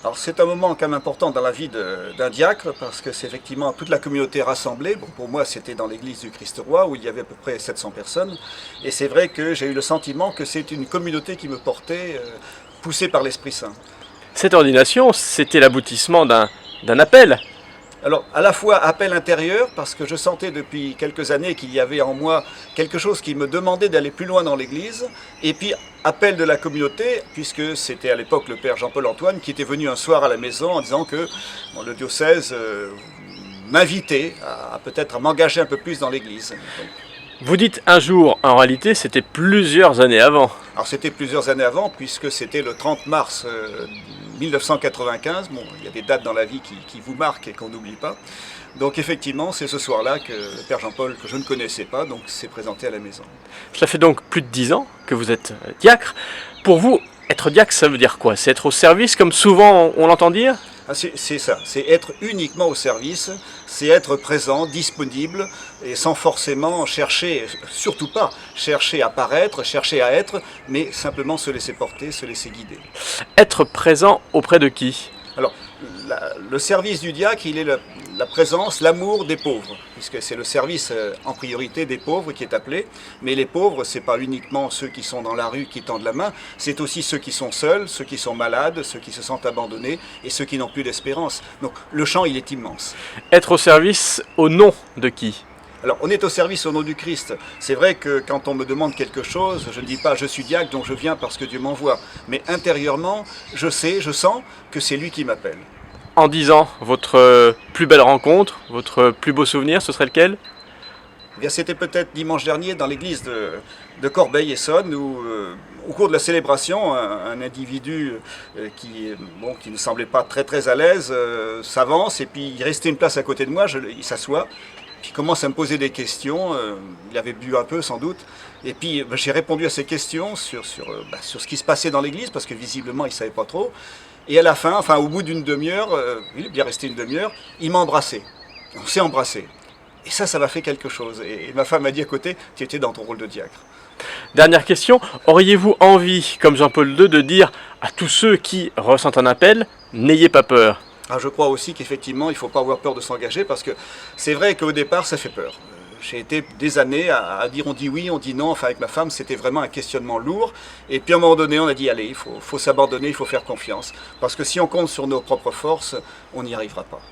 Alors c'est un moment quand même important dans la vie d'un diacre parce que c'est effectivement toute la communauté rassemblée. Bon, pour moi c'était dans l'église du Christ-Roi où il y avait à peu près 700 personnes. Et c'est vrai que j'ai eu le sentiment que c'est une communauté qui me portait, poussée par l'Esprit Saint. Cette ordination, c'était l'aboutissement d'un appel. Alors, à la fois appel intérieur, parce que je sentais depuis quelques années qu'il y avait en moi quelque chose qui me demandait d'aller plus loin dans l'Église, et puis appel de la communauté, puisque c'était à l'époque le père Jean-Paul Antoine qui était venu un soir à la maison en disant que le diocèse m'invitait à peut-être à m'engager un peu plus dans l'Église. Donc, Vous dites un jour, en réalité c'était plusieurs années avant. alors c'était plusieurs années avant, puisque c'était le 30 mars 1995. Bon, il y a des dates dans la vie qui vous marquent et qu'on n'oublie pas. Donc effectivement, c'est ce soir-là que le père Jean-Paul, que je ne connaissais pas, donc s'est présenté à la maison. Cela fait donc plus de 10 ans que vous êtes diacre. Pour vous, être diacre, ça veut dire quoi? C'est être au service, comme souvent on l'entend dire? Ah, c'est ça, c'est être uniquement au service, c'est être présent, disponible, et sans forcément chercher, surtout pas chercher à paraître, chercher à être, mais simplement se laisser porter, se laisser guider. Être présent auprès de qui? Alors, le service du diacre, il est la présence, l'amour des pauvres, puisque c'est le service en priorité des pauvres qui est appelé. Mais les pauvres, c'est pas uniquement ceux qui sont dans la rue qui tendent la main, c'est aussi ceux qui sont seuls, ceux qui sont malades, ceux qui se sentent abandonnés et ceux qui n'ont plus d'espérance. Donc le champ, il est immense. Être au service au nom de qui? Alors, on est au service au nom du Christ. C'est vrai que quand on me demande quelque chose, je ne dis pas je suis diacre, donc je viens parce que Dieu m'envoie. Mais intérieurement, je sais, je sens que c'est lui qui m'appelle. En 10 ans, votre plus belle rencontre, votre plus beau souvenir, ce serait lequel? Eh bien, c'était peut-être dimanche dernier dans l'église de Corbeil-Essonnes où, au cours de la célébration, un individu qui ne semblait pas très à l'aise s'avance et puis il restait une place à côté de moi, il s'assoit. Puis il commence à me poser des questions, il avait bu un peu sans doute, et puis j'ai répondu à ces questions sur ce qui se passait dans l'église, parce que visiblement il ne savait pas trop, et à la fin, enfin au bout d'une demi-heure, il est bien resté une demi-heure, il m'a embrassé, on s'est embrassé, et ça m'a fait quelque chose, et ma femme m'a dit à côté, tu étais dans ton rôle de diacre. Dernière question, auriez-vous envie, comme Jean-Paul II, de dire à tous ceux qui ressentent un appel, n'ayez pas peur? Ah, je crois aussi qu'effectivement, il ne faut pas avoir peur de s'engager parce que c'est vrai qu'au départ, ça fait peur. J'ai été des années à dire on dit oui, on dit non. Enfin, avec ma femme, c'était vraiment un questionnement lourd. Et puis à un moment donné, on a dit allez, il faut s'abandonner, il faut faire confiance. Parce que si on compte sur nos propres forces, on n'y arrivera pas.